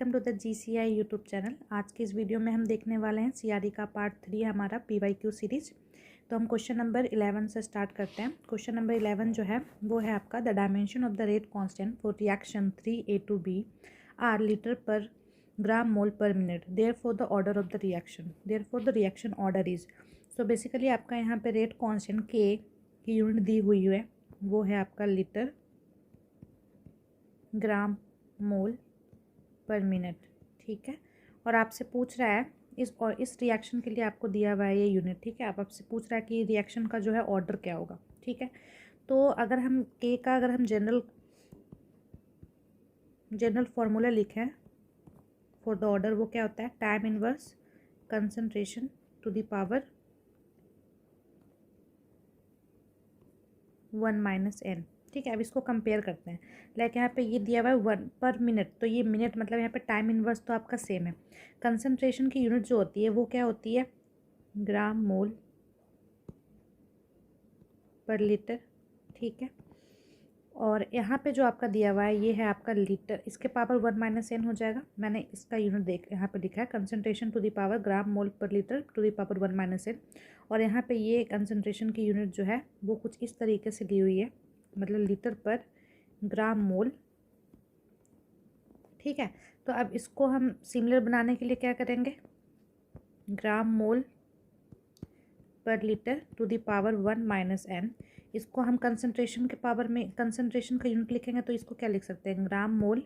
Welcome to the GCI YouTube channel. आज की इस वीडियो में हम देखने वाले हैं सीआरई का पार्ट 3 हमारा PYQ सीरीज। तो हम क्वेश्चन नंबर 11 से स्टार्ट करते हैं। क्वेश्चन नंबर 11 जो है वो है आपका the dimension of the rate constant for reaction 3A to B are litre पर ग्राम मोल पर minute, therefore the order of the reaction, therefore the reaction order is. So basically आपका यहाँ पे रेट कांस्टेंट K की unit दी हुई है, वो है आपका लीटर ग्राम मोल पर मिनट, ठीक है। और आपसे पूछ रहा है इस रिएक्शन के लिए आपको दिया हुआ है ये यूनिट, ठीक है। आपसे पूछ रहा है कि रिएक्शन का जो है ऑर्डर क्या होगा, ठीक है। तो अगर हम के का अगर हम जनरल फॉर्मूला लिखें फॉर द ऑर्डर, वो क्या होता है, time inverse concentration to the power 1 - n, ठीक है। अब इसको कंपेयर करते हैं। लाइक यहाँ पे ये दिया हुआ है 1 पर मिनट, तो ये मिनट मतलब यहाँ पे टाइम इनवर्स तो आपका सेम है। कंसंट्रेशन की यूनिट जो होती है वो क्या होती है, ग्राम मोल पर लीटर, ठीक है। और यहाँ पे जो आपका दिया हुआ है ये है आपका लीटर, इसके पावर 1 - n हो जाएगा। मैंने इसका यूनिट यहाँ पे लिखा है concentration to the power gram mole per litre to the power 1 - n। और यहाँ पे ये कंसंट्रेशन की यूनिट जो है वो कुछ इस तरीके से दी हुई है, मतलब लीटर पर ग्राम मोल, ठीक है। तो अब इसको हम सिमिलर बनाने के लिए क्या करेंगे, gram mole per litre to the power 1 - n। इसको हम कंसंट्रेशन के पावर में कंसंट्रेशन का यूनिट लिखेंगे तो इसको क्या लिख सकते हैं, ग्राम mole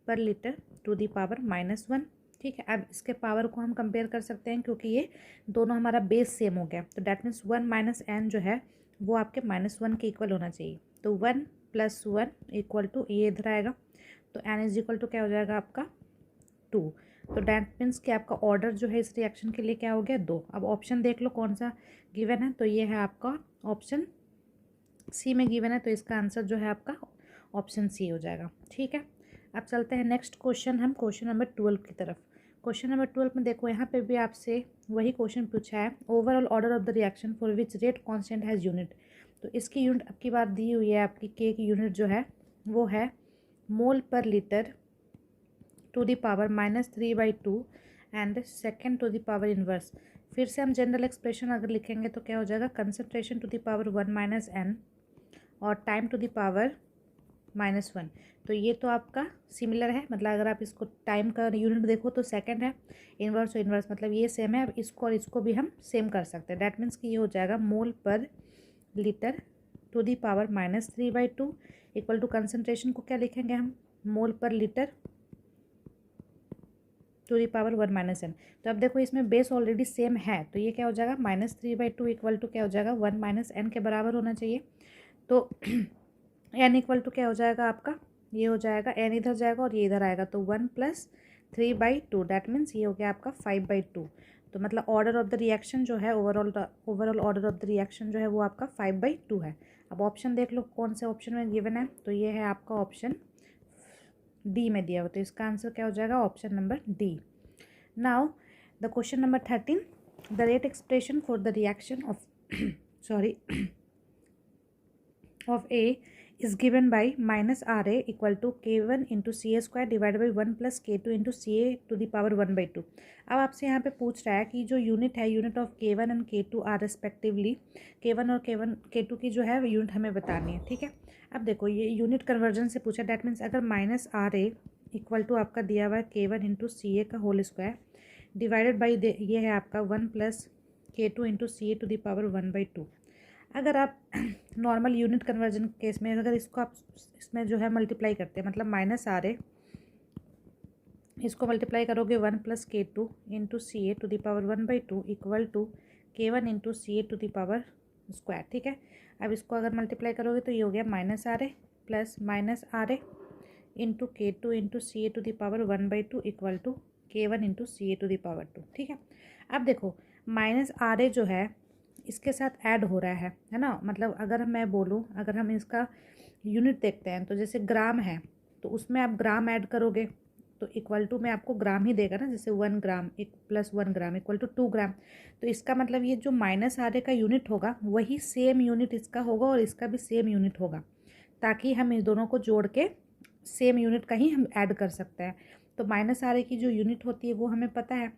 per litre to the power -1, ठीक है। अब इसके पावर को हम कंपेयर कर सकते हैं क्योंकि ये दोनों हमारा बेस सेम हो गया, तो डैट मीन्स 1 - n जो है वो आपके -1 के इक्वल होना चाहिए। तो 1 + 1 इक्वल टू ये इधर आएगा, तो n इज इक्वल टू क्या हो जाएगा आपका 2। तो डैट मीन्स कि आपका ऑर्डर जो है इस रिएक्शन के लिए क्या हो गया 2। अब ऑप्शन देख लो कौन सा गिवन है, तो ये है आपका ऑप्शन सी में गिवन है, तो इसका आंसर जो है आपका ऑप्शन सी हो जाएगा, ठीक है। अब चलते हैं नेक्स्ट क्वेश्चन, हम क्वेश्चन नंबर 12 की तरफ। क्वेश्चन नंबर 12 में देखो यहाँ पे भी आपसे वही क्वेश्चन पूछा है, overall order of the reaction for which rate constant has unit. तो इसकी यूनिट अब की बार दी हुई है, आपकी के की यूनिट जो है वो है mole per litre to the power -3/2 and second to the power inverse. फिर से हम जनरल एक्सप्रेशन अगर लिखेंगे तो क्या हो जाएगा, concentration to the power 1 - n और टाइम टू द पावर -1। तो ये तो आपका सिमिलर है, मतलब अगर आप इसको टाइम का यूनिट देखो तो सेकंड है, इन्वर्स और इन्वर्स मतलब ये सेम है। अब इसको और इसको भी हम सेम कर सकते हैं, डैट मीन्स कि ये हो जाएगा mole per litre to the power -3/2 equal to concentration को क्या लिखेंगे हम, mole per litre to the power 1 - n। तो अब देखो इसमें बेस ऑलरेडी सेम है, तो ये क्या हो जाएगा -3/2 इक्वल टू क्या हो जाएगा 1 - n के बराबर होना चाहिए। तो n इक्वल टू क्या हो जाएगा आपका, ये हो जाएगा n इधर जाएगा और ये इधर आएगा, तो 1 + 3/2 डैट मीन्स ये हो गया आपका 5/2। तो मतलब ऑर्डर ऑफ द रिएक्शन जो है overall order of the reaction जो है वो आपका 5/2 है। अब ऑप्शन देख लो कौन से ऑप्शन में गिवन है, तो ये है आपका ऑप्शन डी में दिया हुआ, तो इसका आंसर क्या हो जाएगा option number D. Now the question number 13, the rate expression for the reaction of sorry of A is given by -RA equal to K1 into CA square divided by 1 plus K2 into CA to the power 1/2। अब आपसे यहाँ पे पूछ रहा है कि जो unit है, unit of K1 and K2 are respectively, K1 और K2 की जो है यूनिट हमें बतानी है, ठीक है। अब देखो ये यूनिट कन्वर्जन से पूछा, डैट मीन्स अगर -RA इक्वल टू आपका दिया हुआ है K1 इंटू CA का होल स्क्वायर डिवाइडेड बाई ये है आपका 1 plus K2 into CA to the power 1/2। अगर आप नॉर्मल यूनिट कन्वर्जन केस में अगर इसको आप इसमें जो है मल्टीप्लाई करते हैं, मतलब -RA इसको मल्टीप्लाई करोगे 1 plus K2 into CA to the power 1/2 equal to K1 into CA to the power square, ठीक है। अब इसको अगर मल्टीप्लाई करोगे तो ये हो गया -RA plus -RA into K2 into CA to the power 1/2 equal to K1 into CA to the power 2, ठीक है। अब देखो -RA जो है इसके साथ ऐड हो रहा है ना, मतलब अगर मैं बोलूँ, अगर हम इसका यूनिट देखते हैं तो जैसे ग्राम है तो उसमें आप ग्राम ऐड करोगे तो इक्वल टू में आपको ग्राम ही देगा ना, जैसे 1 gram plus 1 gram equal to 2 gram. तो इसका मतलब ये जो -RA का यूनिट होगा वही सेम यूनिट इसका होगा और इसका भी सेम यूनिट होगा, ताकि हम इस दोनों को जोड़ के सेम यूनिट का ही हम ऐड कर सकते हैं। तो माइनस आर ए की जो यूनिट होती है वो हमें पता है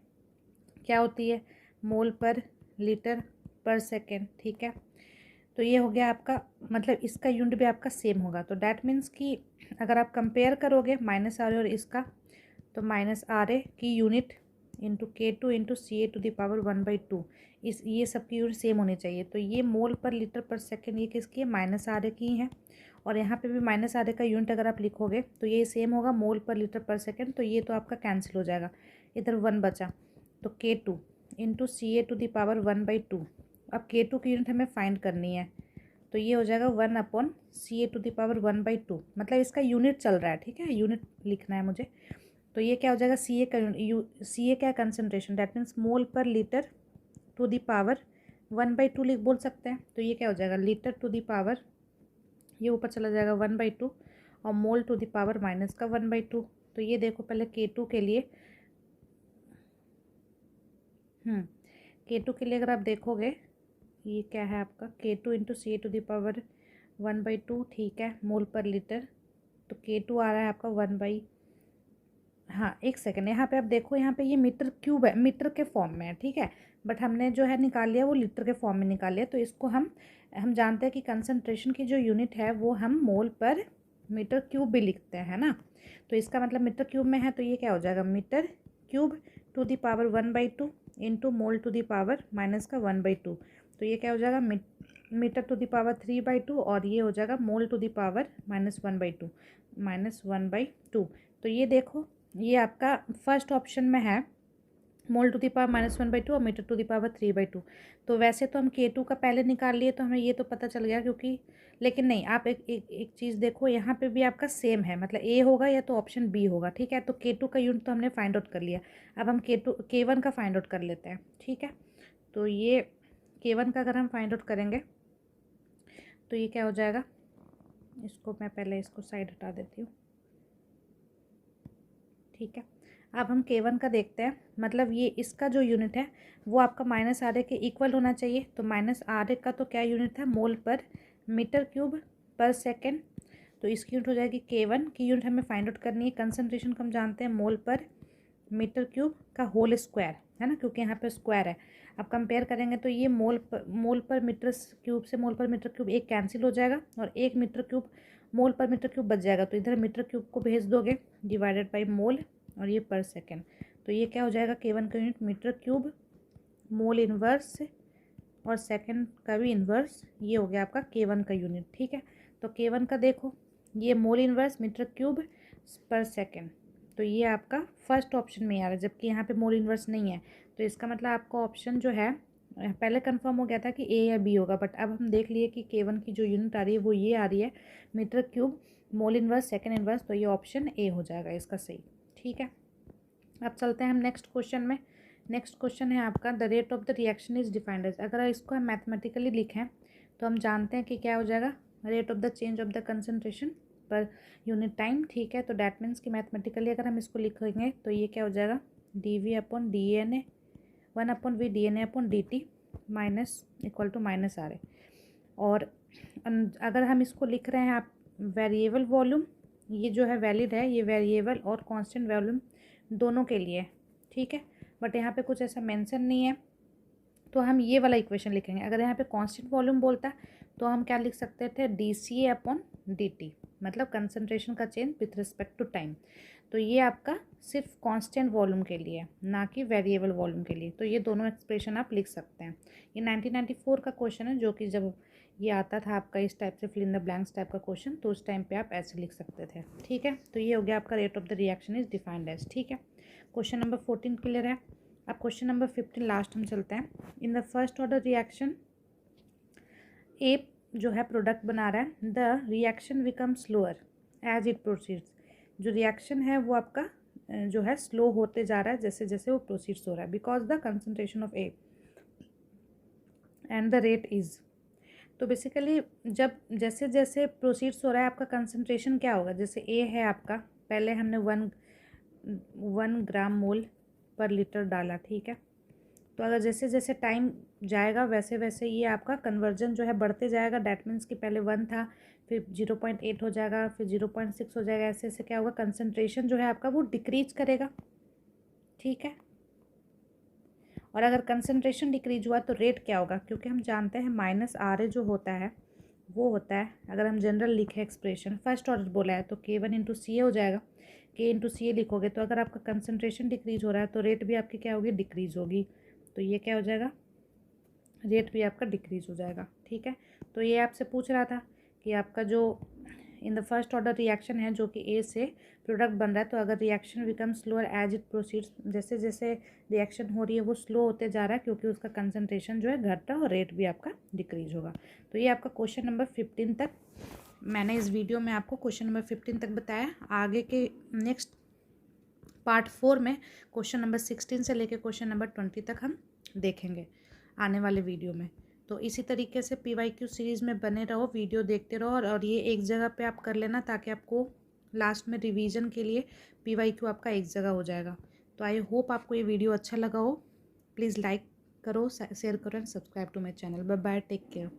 क्या होती है, मोल पर लीटर पर सेकेंड। ठीक है, तो ये हो गया आपका, मतलब इसका यूनिट भी आपका सेम होगा। तो डैट मीन्स कि अगर आप कंपेयर करोगे माइनस आर ए और इसका, तो माइनस आर ए की unit into K2 into CA⁻1/2, इस ये सब की यूनिट सेम होनी चाहिए। तो ये मोल पर लीटर पर सेकेंड ये किसकी है, माइनस आर ए की है। और यहाँ पे भी माइनस आर ए का यूनिट अगर आप लिखोगे तो ये सेम होगा, मोल पर लीटर पर सेकेंड। तो ये तो आपका कैंसिल हो जाएगा, इधर 1 बचा। तो K2 इंटू CA⁻1/2। अब K2 की यूनिट हमें फाइंड करनी है, तो ये हो जाएगा 1/CA⁻1/2, मतलब इसका यूनिट चल रहा है। ठीक है, यूनिट लिखना है मुझे। तो ये क्या हो जाएगा, CA का CA क्या concentration, that means mole per litre to the power 1/2 लिख बोल सकते हैं। तो ये क्या हो जाएगा, लीटर टू द पावर, ये ऊपर चला जाएगा 1/2, और मोल टू द पावर माइनस का 1/2। तो ये देखो पहले K2 के लिए, K2 के लिए अगर आप देखोगे, ये क्या है आपका K2 इंटू CA⁻1/2। ठीक है, मोल पर लीटर। तो K2 आ रहा है आपका 1/, हाँ एक सेकेंड, यहाँ पे आप देखो, यहाँ पे ये मीटर क्यूब है, मीटर के फॉर्म में है। ठीक है, बट हमने जो है निकाल लिया वो लीटर के फॉर्म में निकाल लिया। तो इसको हम जानते हैं कि कंसंट्रेशन की जो यूनिट है वो हम मोल पर मीटर क्यूब भी लिखते हैं ना। तो इसका मतलब मीटर क्यूब में है, तो ये क्या हो जाएगा, metre cube to the power 1/2 into mole to the power minus का 1/2। तो ये क्या हो जाएगा, मीटर टू द पावर 3/2, और ये हो जाएगा मोल टू द पावर -1/2। तो ये देखो, ये आपका फर्स्ट ऑप्शन में है, मोल टू द पावर -1/2 और मीटर टू द पावर 3/2। तो वैसे तो हम K2 का पहले निकाल लिए, तो हमें ये तो पता चल गया, क्योंकि लेकिन नहीं, आप एक चीज़ देखो, यहाँ पे भी आपका सेम है, मतलब ए होगा या तो ऑप्शन बी होगा। ठीक है, तो K2 का यूनिट तो हमने फाइंड आउट कर लिया। अब हम K1 का फाइंड आउट कर लेते हैं। ठीक है, तो ये K1 का अगर हम फाइंड आउट करेंगे तो ये क्या हो जाएगा, इसको मैं पहले इसको साइड हटा देती हूँ। ठीक है, अब हम K1 का देखते हैं, मतलब ये इसका जो यूनिट है वो आपका माइनस आर ए के इक्वल होना चाहिए। तो माइनस आर ए का तो क्या यूनिट था, मोल पर मीटर क्यूब पर सेकेंड। तो इसकी यूनिट हो जाएगी K1 की यूनिट हमें फाइंड आउट करनी है। कंसंट्रेशन को हम जानते हैं मोल पर मीटर क्यूब का होल स्क्वायर, है ना, क्योंकि यहाँ पे स्क्वायर है। अब कंपेयर करेंगे तो ये मोल पर मीटर क्यूब से मोल पर मीटर क्यूब एक कैंसिल हो जाएगा, और एक मीटर क्यूब मोल पर मीटर क्यूब बच जाएगा। तो इधर मीटर क्यूब को भेज दोगे डिवाइडेड बाई मोल, और ये पर सेकेंड। तो ये क्या हो जाएगा, K1 का यूनिट मीटर क्यूब मोल इन्वर्स और सेकेंड का भी इन्वर्स, ये हो गया आपका K1 का यूनिट। ठीक है, तो K1 का देखो, ये मोल इन्वर्स मीटर क्यूब पर सेकेंड। तो ये आपका फर्स्ट ऑप्शन में आ रहा है, जबकि यहाँ पे मोल इन्वर्स नहीं है। तो इसका मतलब आपका ऑप्शन जो है, पहले कंफर्म हो गया था कि ए या बी होगा, बट अब हम देख लिए कि K1 की जो यूनिट आ रही है वो ये आ रही है, मीटर क्यूब मोल इन्वर्स सेकेंड इन्वर्स। तो ये ऑप्शन ए हो जाएगा इसका सही। ठीक है, अब चलते हैं हम नेक्स्ट क्वेश्चन में। नेक्स्ट क्वेश्चन है आपका, the rate of the reaction is defined as. अगर इसको हम मैथमेटिकली लिखें तो हम जानते हैं कि क्या हो जाएगा, rate of the change of the concentration per unit time. ठीक है, तो डैट मीन्स कि मैथमेटिकली अगर हम इसको लिखेंगे तो ये क्या हो जाएगा, dV/dNA 1/V dNA/dt minus equal to minus R A. और अगर हम इसको लिख रहे हैं आप वेरिएबल वॉल्यूम, ये जो है वैलिड है, ये वेरिएबल और कांस्टेंट वॉल्यूम दोनों के लिए। ठीक है, बट यहाँ पे कुछ ऐसा मेंशन नहीं है, तो हम ये वाला इक्वेशन लिखेंगे। अगर यहाँ पे कांस्टेंट वॉल्यूम बोलता तो हम क्या लिख सकते थे, dCA/dt, मतलब कंसंट्रेशन का change with respect to time. तो ये आपका सिर्फ कांस्टेंट वॉल्यूम के लिए, ना कि वेरिएबल वॉल्यूम के लिए। तो ये दोनों एक्सप्रेशन आप लिख सकते हैं। ये 1994 का क्वेश्चन है, जो कि जब ये आता था आपका इस टाइप से fill in the blanks type का क्वेश्चन, तो उस टाइम पे आप ऐसे लिख सकते थे। ठीक है, तो ये हो गया आपका rate of the reaction is defined as. ठीक है, क्वेश्चन नंबर 14 क्लियर है। अब क्वेश्चन नंबर 15 लास्ट हम चलते हैं। In the first order reaction, A जो है प्रोडक्ट बना रहा है, the reaction become slower as it proceeds. जो रिएक्शन है वो आपका जो है स्लो होते जा रहा है जैसे जैसे वो प्रोसीड्स हो रहा है, because the concentration of A and the rate is. तो बेसिकली जब जैसे जैसे प्रोसीड्स हो रहा है आपका कंसंट्रेशन क्या होगा, जैसे ए है आपका, पहले हमने 1 ग्राम मोल पर लीटर डाला। ठीक है, तो अगर जैसे जैसे टाइम जाएगा वैसे वैसे ये आपका कन्वर्जन जो है बढ़ते जाएगा। डैट मीन्स कि पहले 1 था, फिर 0.8 हो जाएगा, फिर 0.6 हो जाएगा। ऐसे ऐसे क्या होगा, कंसंट्रेशन जो है आपका वो डिक्रीज करेगा, ठीक है। और अगर कंसंट्रेशन डिक्रीज हुआ तो रेट क्या होगा, क्योंकि हम जानते हैं माइनस आर ए जो होता है वो होता है, अगर हम जनरल लिखे एक्सप्रेशन फर्स्ट ऑर्डर बोला है तो K1 इंटू सी ए हो जाएगा। K इंटू सी ए लिखोगे तो अगर आपका कंसंट्रेशन डिक्रीज हो रहा है तो रेट भी आपकी क्या होगी, डिक्रीज होगी। तो ये क्या हो जाएगा, रेट भी आपका डिक्रीज हो जाएगा, ठीक है। तो ये आपसे पूछ रहा था कि आपका जो इन द फर्स्ट ऑर्डर रिएक्शन है जो कि ए से प्रोडक्ट बन रहा है, तो अगर reaction become slower as it proceeds, जैसे जैसे रिएक्शन हो रही है वो स्लो होते जा रहा है क्योंकि उसका कंसंट्रेशन जो है घट रहा है और रेट भी आपका डिक्रीज होगा। तो ये आपका क्वेश्चन नंबर 15 तक मैंने इस वीडियो में आपको क्वेश्चन नंबर 15 तक बताया। आगे के नेक्स्ट पार्ट 4 में क्वेश्चन नंबर 16 से लेकर क्वेश्चन नंबर 20 तक हम देखेंगे आने वाले वीडियो में। तो इसी तरीके से PYQ सीरीज़ में बने रहो, वीडियो देखते रहो, और ये एक जगह पे आप कर लेना ताकि आपको लास्ट में रिवीजन के लिए PYQ आपका एक जगह हो जाएगा। तो आई होप आपको ये वीडियो अच्छा लगा हो। प्लीज़ लाइक करो, शेयर करो and subscribe to my channel. Bye bye, take care.